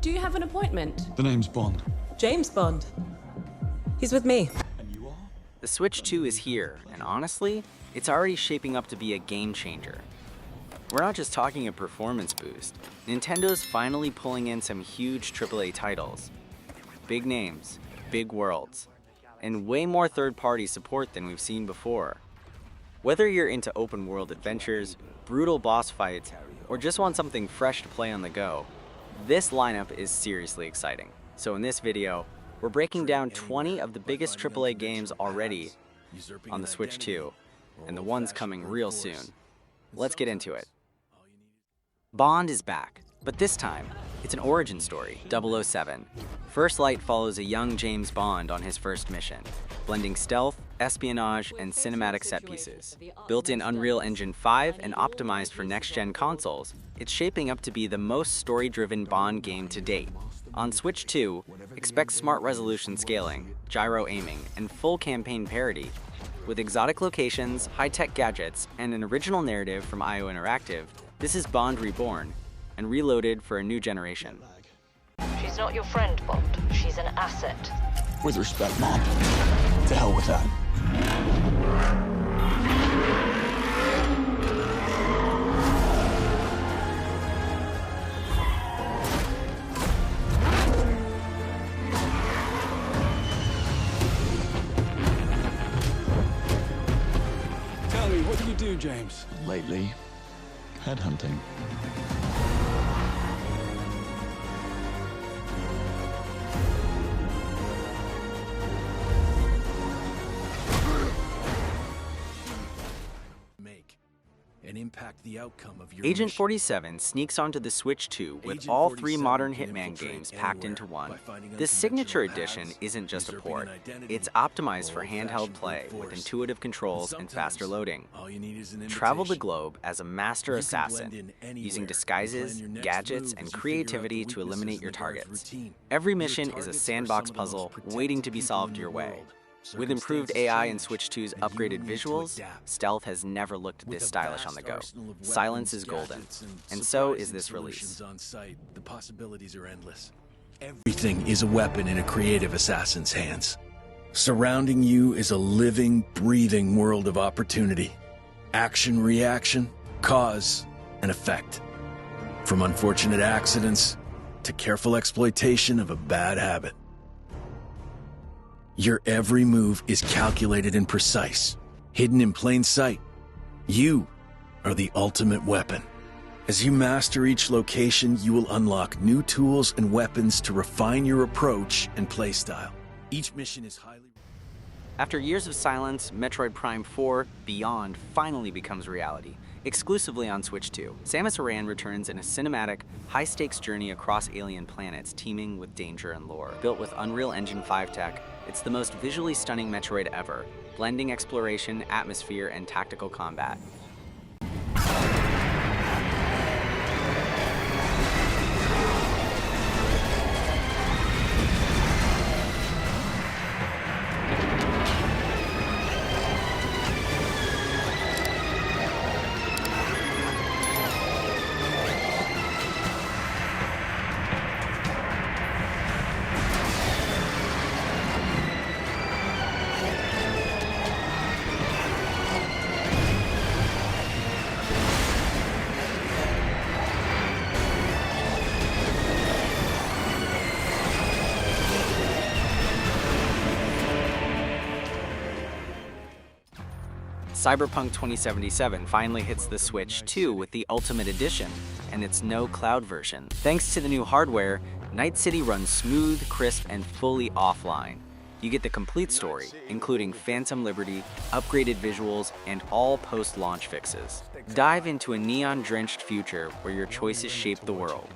Do you have an appointment? The name's Bond. James Bond. He's with me. And you are? The Switch 2 is here, and honestly, it's already shaping up to be a game changer. We're not just talking a performance boost. Nintendo's finally pulling in some huge AAA titles. Big names, big worlds, and way more third-party support than we've seen before. Whether you're into open-world adventures, brutal boss fights, or just want something fresh to play on the go, this lineup is seriously exciting. So in this video, we're breaking down 20 of the biggest AAA games already on the Switch 2, and the ones coming real soon. Let's get into it. Bond is back, but this time, it's an origin story, 007. First Light follows a young James Bond on his first mission, blending stealth, espionage, and cinematic set pieces. Built in Unreal Engine 5 and optimized for next-gen consoles, it's shaping up to be the most story-driven Bond game to date. On Switch 2, expect smart resolution scaling, gyro aiming, and full campaign parity. With exotic locations, high-tech gadgets, and an original narrative from IO Interactive, this is Bond Reborn, and reloaded for a new generation. She's not your friend, Bond. She's an asset. With respect, Mom. To hell with that. Tell me, what do you do, James? Lately, headhunting. And impact the outcome of your Agent mission. 47 sneaks onto the Switch 2 with Agent all 47 three modern can Hitman infiltrate games packed into anywhere one. by finding This signature unconventional edition paths, isn't just a usurping port. an identity, It's optimized or for handheld old-fashioned play brute with force. intuitive controls and faster sometimes, loading. all you need is an Travel the invitation. globe as a master You can assassin, blend in anywhere using and disguises, plan your next gadgets, move and as you figure out the creativity to weaknesses eliminate in your the guard's targets. routine. Every Your mission is a targets are sandbox some of the most puzzle waiting to be protected solved people your in the way. world. With improved Circumstances AI in change, Switch 2's and you upgraded need to visuals, adapt. stealth has never looked With this a stylish on the vast go. arsenal of Silence weapons, is golden, gadgets, and so surprising is this solutions release. on site. The possibilities are endless. Everything is a weapon in a creative assassin's hands. Surrounding you is a living, breathing world of opportunity. Action, reaction, cause, and effect. From unfortunate accidents to careful exploitation of a bad habit. Your every move is calculated and precise, hidden in plain sight. You are the ultimate weapon. As you master each location, you will unlock new tools and weapons to refine your approach and playstyle. Each mission is highly... After years of silence, Metroid Prime 4 Beyond finally becomes reality, exclusively on Switch 2. Samus Aran returns in a cinematic, high-stakes journey across alien planets teeming with danger and lore. Built with Unreal Engine 5 tech, it's the most visually stunning Metroid ever, blending exploration, atmosphere, and tactical combat. Cyberpunk 2077 finally hits the Switch 2 with the Ultimate Edition, and its no cloud version. Thanks to the new hardware, Night City runs smooth, crisp, and fully offline. You get the complete story, including Phantom Liberty, upgraded visuals, and all post-launch fixes. Dive into a neon-drenched future where your choices shape the world.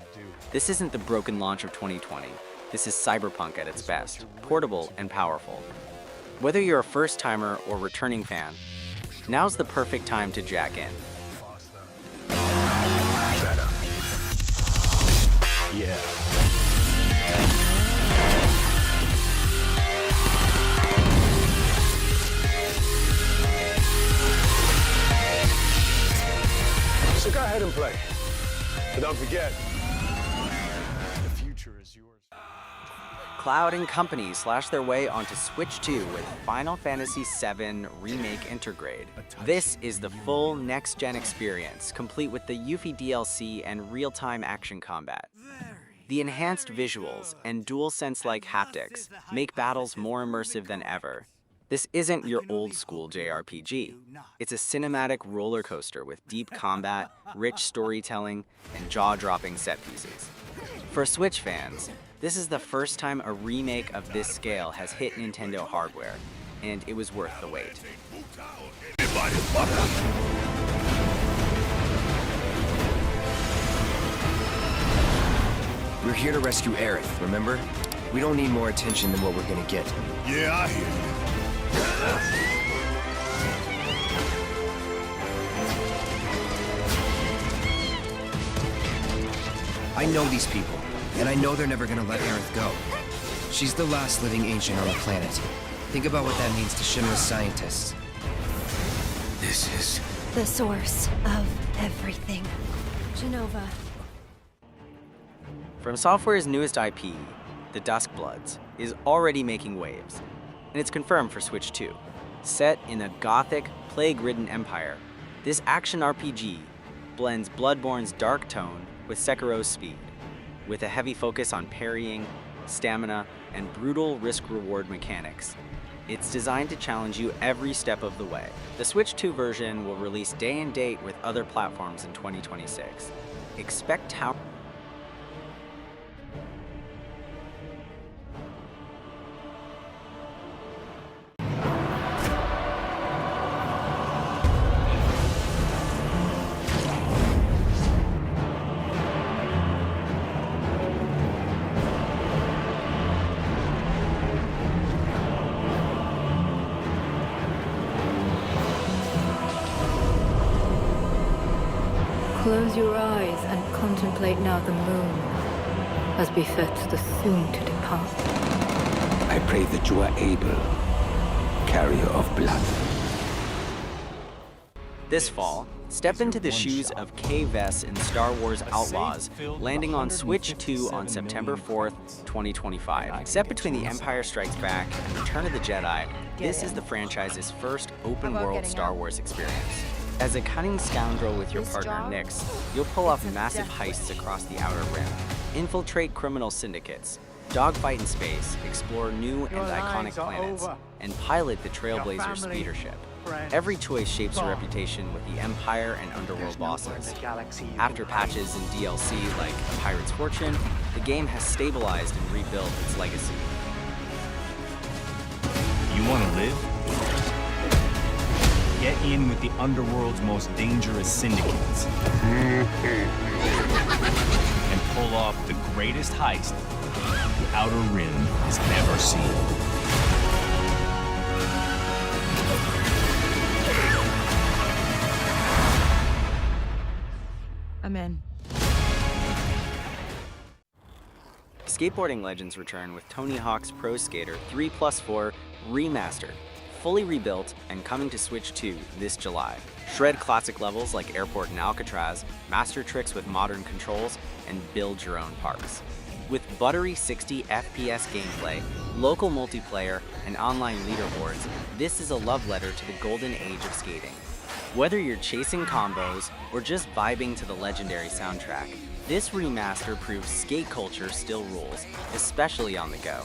This isn't the broken launch of 2020. This is Cyberpunk at its best, portable and powerful. Whether you're a first-timer or returning fan, now's the perfect time to jack in. Better. Yeah. So go ahead and play. But don't forget, the future is Cloud and company slash their way onto Switch 2 with Final Fantasy VII Remake Intergrade. This is the full next-gen experience, complete with the Yuffie DLC and real-time action combat. The enhanced visuals and DualSense-like haptics make battles more immersive than ever. This isn't your old-school JRPG. It's a cinematic roller coaster with deep combat, rich storytelling, and jaw-dropping set pieces. For Switch fans, this is the first time a remake of this scale has hit Nintendo hardware, and it was worth the wait. We're here to rescue Aerith, remember? We don't need more attention than what we're gonna get. Yeah, I hear you. I know these people, and I know they're never gonna let Aerith go. She's the last living ancient on the planet. Think about what that means to Shinra's scientists. This is The source of everything. Genova. From Software's newest IP, the Duskbloods, is already making waves, and it's confirmed for Switch 2. Set in a gothic, plague-ridden empire, this action RPG blends Bloodborne's dark tone with Sekiro's speed, with a heavy focus on parrying, stamina, and brutal risk-reward mechanics. It's designed to challenge you every step of the way. The Switch 2 version will release day and date with other platforms in 2026. Expect how Close your eyes and contemplate now the moon, as befits the soon-to-depart. I pray that you are able, carrier of blood. This fall, step into the shoes of Kay Vess in Star Wars Outlaws, landing on Switch 2 on September 4th, 2025. Set between The Empire Strikes Back and Return of the Jedi, this is the franchise's first open-world Star Wars experience. As a cunning scoundrel with your partner Nyx, you'll pull off massive heists across the Outer Rim, infiltrate criminal syndicates, dogfight in space, explore new and iconic planets, and pilot the Trailblazer speeder ship. Every choice shapes your reputation with the Empire and Underworld bosses. After patches and DLC like A Pirate's Fortune, the game has stabilized and rebuilt its legacy. You want to live? Get in with the Underworld's most dangerous syndicates. And pull off the greatest heist the Outer Rim has ever seen. I'm in. Skateboarding legends return with Tony Hawk's Pro Skater 3+4 Remastered, fully rebuilt and coming to Switch 2 this July. Shred classic levels like Airport and Alcatraz, master tricks with modern controls, and build your own parks. With buttery 60 FPS gameplay, local multiplayer, and online leaderboards, this is a love letter to the golden age of skating. Whether you're chasing combos or just vibing to the legendary soundtrack, this remaster proves skate culture still rules, especially on the go.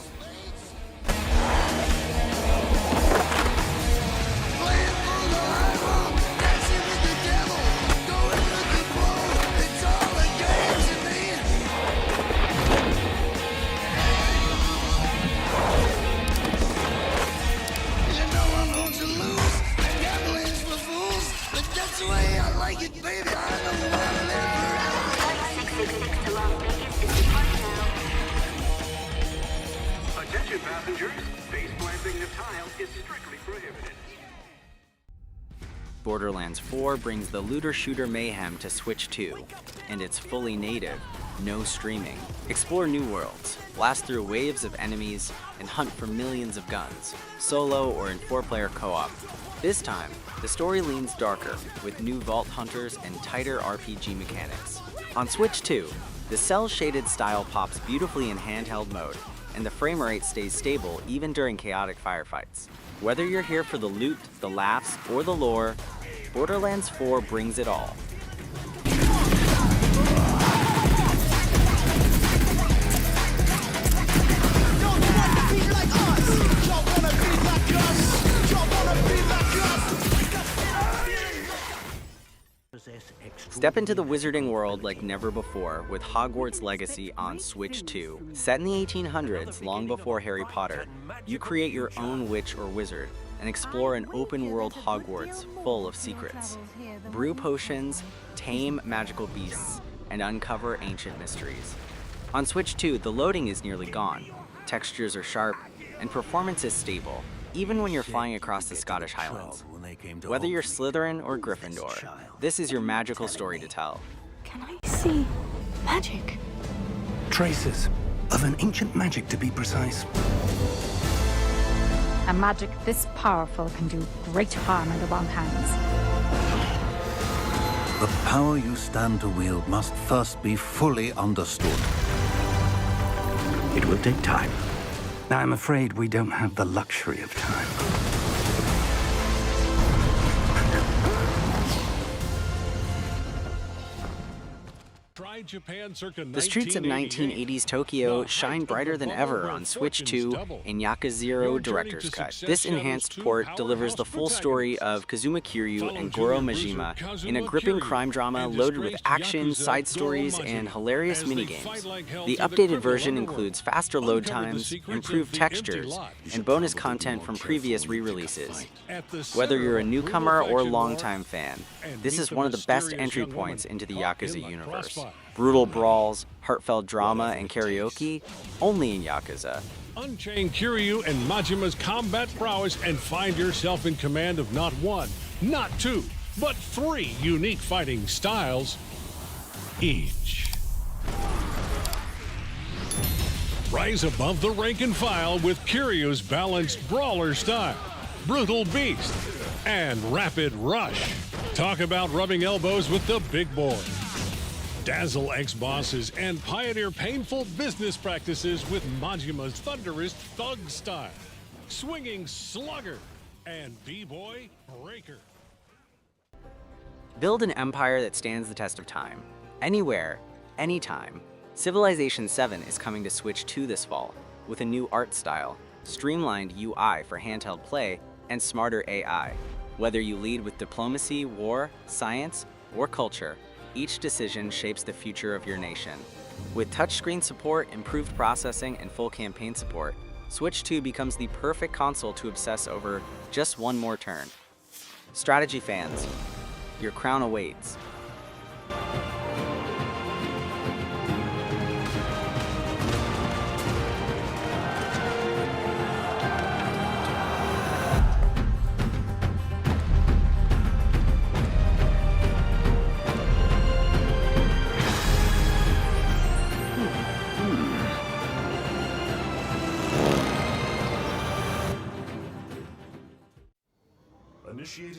Attention passengers, face planting the tile is strictly prohibited. Borderlands 4 brings the looter-shooter mayhem to Switch 2, and it's fully native, no streaming. Explore new worlds, blast through waves of enemies, and hunt for millions of guns, solo or in 4-player co-op. This time, the story leans darker, with new vault hunters and tighter RPG mechanics. On Switch 2, The cel-shaded style pops beautifully in handheld mode, and the frame rate stays stable even during chaotic firefights. Whether you're here for the loot, the laughs, or the lore, Borderlands 4 brings it all. Step into the wizarding world like never before with Hogwarts Legacy on Switch 2. Set in the 1800s, long before Harry Potter, you create your own witch or wizard and explore an open-world Hogwarts full of secrets. Brew potions, tame magical beasts, and uncover ancient mysteries. On Switch 2, the loading is nearly gone. Textures are sharp, and performance is stable, even when you're flying across the Scottish Highlands. Whether you're Slytherin or Gryffindor, this is your magical story to tell. Can I see magic? Traces of an ancient magic, to be precise. A magic this powerful can do great harm in the wrong hands. The power you stand to wield must first be fully understood. It will take time. I'm afraid we don't have the luxury of time. The streets of 1980s Tokyo shine brighter than ever on Switch 2 in Yakuza 0 Director's Cut. This enhanced port delivers the full story of Kazuma Kiryu and Goro Majima in a gripping crime drama loaded with action, side stories, and hilarious minigames. The updated version includes faster load times, improved textures, and bonus content from previous re-releases. Whether you're a newcomer or longtime fan, this is one of the best entry points into the Yakuza universe. Brutal brawls, heartfelt drama, and karaoke, only in Yakuza. Unchain Kiryu and Majima's combat prowess and find yourself in command of not one, not two, but 3 unique fighting styles each. Rise above the rank and file with Kiryu's balanced brawler style, brutal beast, and rapid rush. Talk about rubbing elbows with the big boy. Dazzle ex-bosses and pioneer painful business practices with Majima's thunderous thug style, swinging slugger, and b-boy breaker. Build an empire that stands the test of time. Anywhere, anytime. Civilization 7 is coming to Switch 2 this fall, with a new art style, streamlined UI for handheld play, and smarter AI. Whether you lead with diplomacy, war, science, or culture, each decision shapes the future of your nation. With touchscreen support, improved processing, and full campaign support, Switch 2 becomes the perfect console to obsess over just one more turn. Strategy fans, your crown awaits.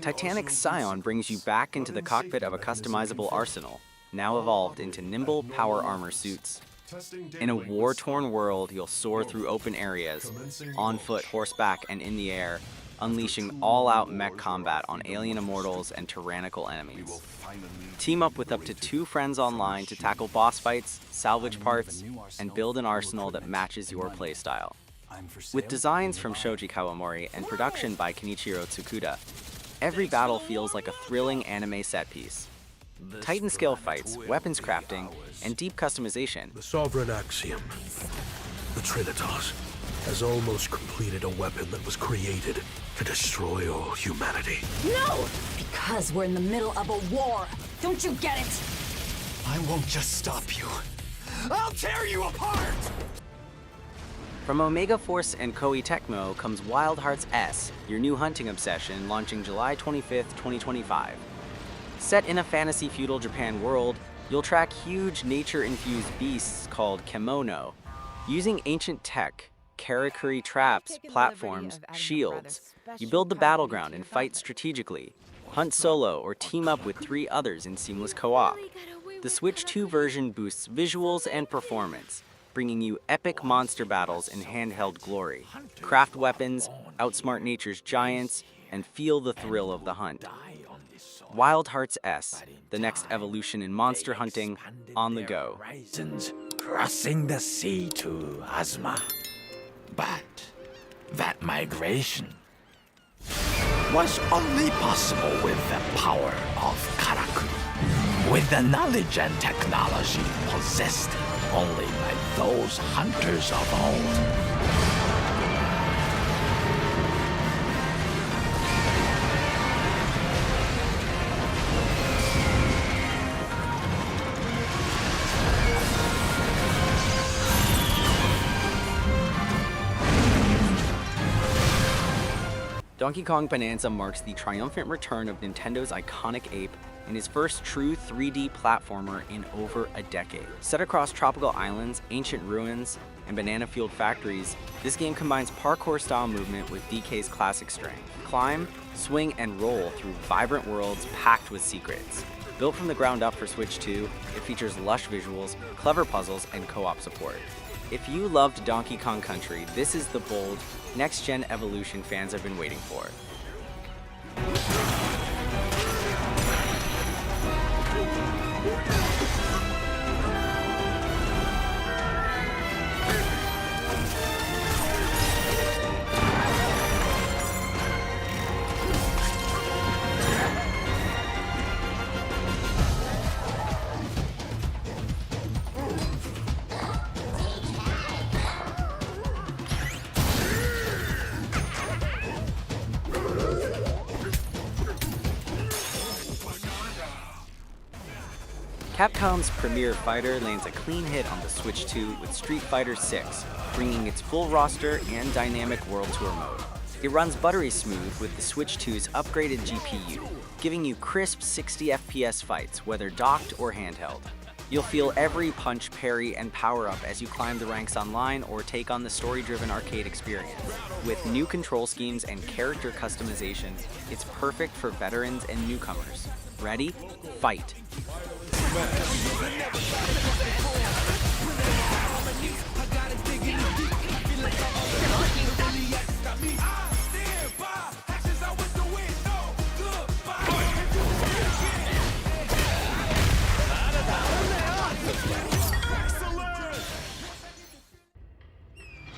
Titanic's Scion brings you back into the cockpit of a customizable arsenal, now evolved into nimble power armor suits. In a war-torn world, you'll soar through open areas, on foot, horseback, and in the air, unleashing all-out mech combat on alien immortals and tyrannical enemies. Team up with up to 2 friends online to tackle boss fights, salvage parts, and build an arsenal that matches your playstyle. With designs from Shoji Kawamori and production by Kenichiro Tsukuda, every battle feels like a thrilling anime set piece. Titan-scale fights, weapons crafting, and deep customization. The Sovereign Axiom, the Trinitas, has almost completed a weapon that was created to destroy all humanity. No! Because we're in the middle of a war. Don't you get it? I won't just stop you. I'll tear you apart! From Omega Force and Koei Tecmo comes Wild Hearts S, your new hunting obsession, launching July 25th, 2025. Set in a fantasy feudal Japan world, you'll track huge nature-infused beasts called kemono. Using ancient tech, karakuri traps, platforms, shields, you build the battleground and fight strategically. Hunt solo or team up with 3 others in seamless co-op. The Switch 2 version boosts visuals and performance, bringing you epic monster battles in handheld glory. Craft weapons, outsmart nature's giants, and feel the thrill of the hunt. Wild Hearts S, the next evolution in monster hunting, on the go. Crossing the sea to Azuma. But that migration was only possible with the power of Karaku, with the knowledge and technology possessed only by those hunters of old. Donkey Kong Bananza marks the triumphant return of Nintendo's iconic ape in his first true 3D platformer in over a decade. Set across tropical islands, ancient ruins, and banana-fueled factories, this game combines parkour-style movement with DK's classic strength. Climb, swing, and roll through vibrant worlds packed with secrets. Built from the ground up for Switch 2, it features lush visuals, clever puzzles, and co-op support. If you loved Donkey Kong Country, this is the bold, next-gen evolution fans have been waiting for. Capcom's premier fighter lands a clean hit on the Switch 2 with Street Fighter VI, bringing its full roster and dynamic World Tour mode. It runs buttery smooth with the Switch 2's upgraded GPU, giving you crisp 60 FPS fights, whether docked or handheld. You'll feel every punch, parry, and power-up as you climb the ranks online or take on the story-driven arcade experience. With new control schemes and character customization, it's perfect for veterans and newcomers. Ready? Fight!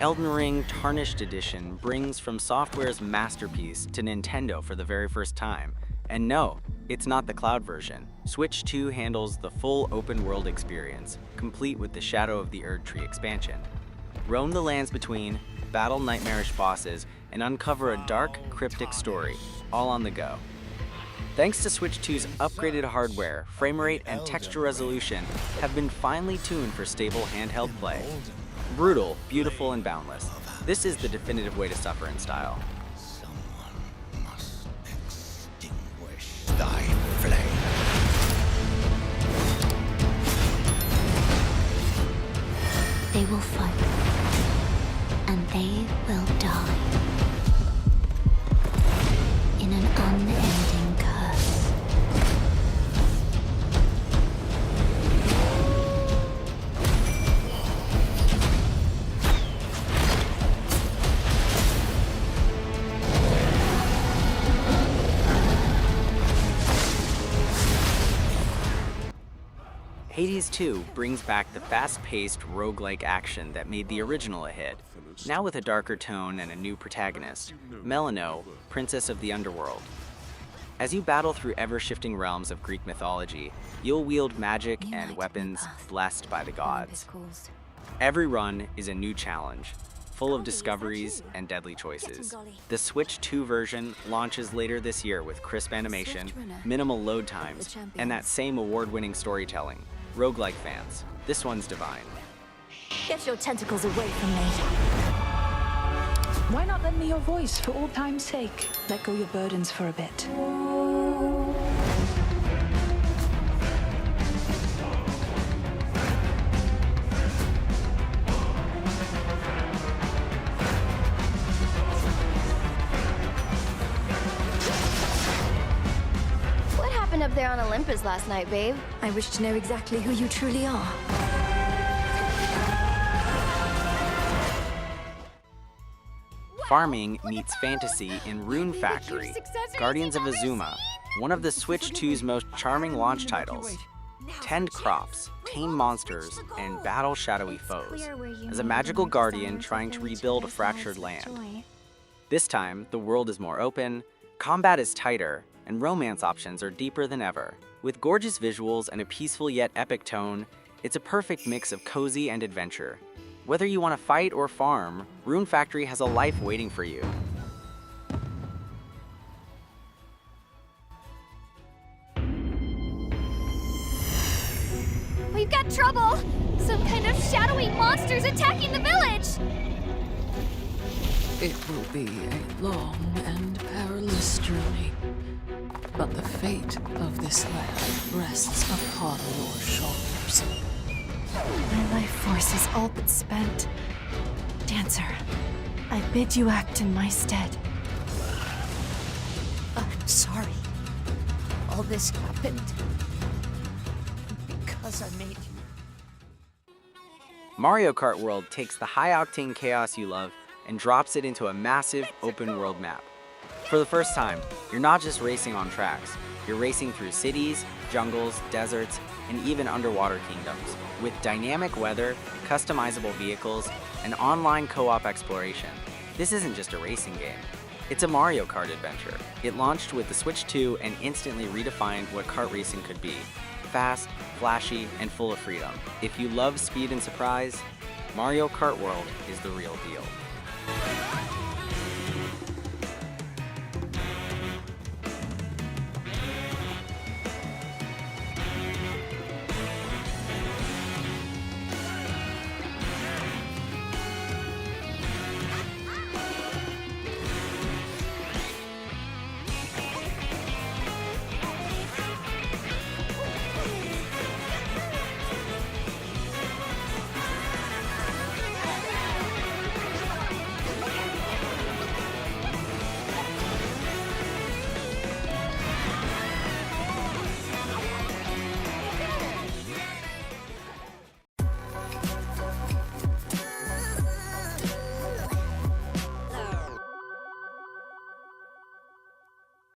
Elden Ring Tarnished Edition brings From Software's masterpiece to Nintendo for the very first time. And no, it's not the cloud version. Switch 2 handles the full open-world experience, complete with the Shadow of the Erdtree expansion. Roam the lands between, battle nightmarish bosses, and uncover a dark, cryptic story, all on the go. Thanks to Switch 2's upgraded hardware, frame rate and texture resolution have been finely tuned for stable handheld play. Brutal, beautiful, and boundless. This is the definitive way to suffer in style. Thy flame. They will fight, and they will die in an unending curse. Hades 2 brings back the fast-paced, roguelike action that made the original a hit, now with a darker tone and a new protagonist, Melino, Princess of the Underworld. As you battle through ever-shifting realms of Greek mythology, you'll wield magic and weapons blessed by the gods. Every run is a new challenge, full of discoveries and deadly choices. The Switch 2 version launches later this year with crisp animation, minimal load times, and that same award-winning storytelling. Roguelike fans, this one's divine. Get your tentacles away from me. Why not lend me your voice for old time's sake? Let go your burdens for a bit. What happened up there on Olympus last night, babe. I wish to know exactly who you truly are. Farming meets fantasy in Rune Factory, Guardians of Azuma, one of the Switch 2's most charming launch titles. Tend crops, tame monsters, and battle shadowy foes, as a magical guardian trying to rebuild a fractured land. This time, the world is more open, combat is tighter, and romance options are deeper than ever. With gorgeous visuals and a peaceful yet epic tone, it's a perfect mix of cozy and adventure. Whether you want to fight or farm, Rune Factory has a life waiting for you. We've got trouble! Some kind of shadowy monsters attacking the village! It will be a long and perilous journey, but the fate of this land rests upon your shoulders. My life force is all but spent. Dancer, I bid you act in my stead. I'm sorry. All this happened because I made you. Mario Kart World takes the high-octane chaos you love and drops it into a massive open-world map. For the first time, you're not just racing on tracks, you're racing through cities, jungles, deserts, and even underwater kingdoms, with dynamic weather, customizable vehicles, and online co-op exploration. This isn't just a racing game, it's a Mario Kart adventure. It launched with the Switch 2 and instantly redefined what kart racing could be. Fast, flashy, and full of freedom. If you love speed and surprise, Mario Kart World is the real deal.